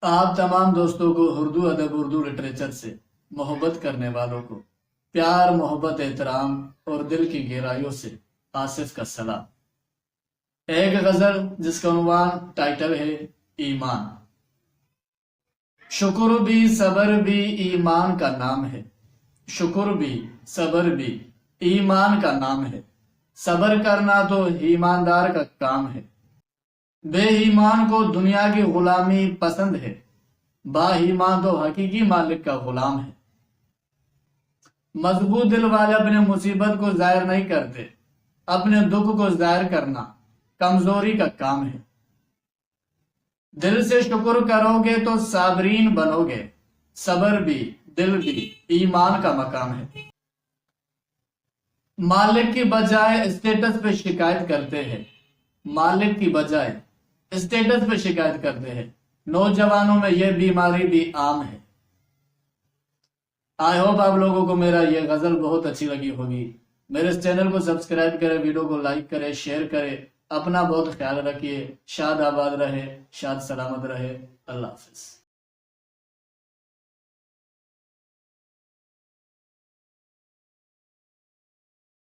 آپ تمام دوستوں کو اردو ادب اردو لٹریچر سے محبت کرنے والوں کو پیار محبت احترام اور دل کی گہرائیوں سے آصف کا سلام۔ ایک غزل جس کا عنوان ٹائٹل ہے ایمان۔ شکر بھی صبر بھی ایمان کا نام ہے، شکر بھی صبر بھی ایمان کا نام ہے، صبر کرنا تو ایماندار کا کام ہے۔ بے ایمان کو دنیا کی غلامی پسند ہے، با ایمان تو حقیقی مالک کا غلام ہے۔ مضبوط دل والے اپنے مصیبت کو ظاہر نہیں کرتے، اپنے دکھ کو ظاہر کرنا کمزوری کا کام ہے۔ دل سے شکر کرو گے تو صابرین بنو گے، صبر بھی دل بھی ایمان کا مقام ہے۔ مالک کی بجائے اسٹیٹس پہ شکایت کرتے ہیں، مالک کی بجائے اسٹیٹس پہ شکایت کرتے ہیں، نوجوانوں میں یہ بیماری بھی عام ہے۔ آئی ہوپ آپ لوگوں کو میرا یہ غزل بہت اچھی لگی ہوگی۔ میرے اس چینل کو سبسکرائب کرے، ویڈیو کو لائک کرے، شیئر کرے، اپنا بہت خیال رکھیے، شاد آباد رہے، شاد سلامت رہے۔ اللہ حافظ۔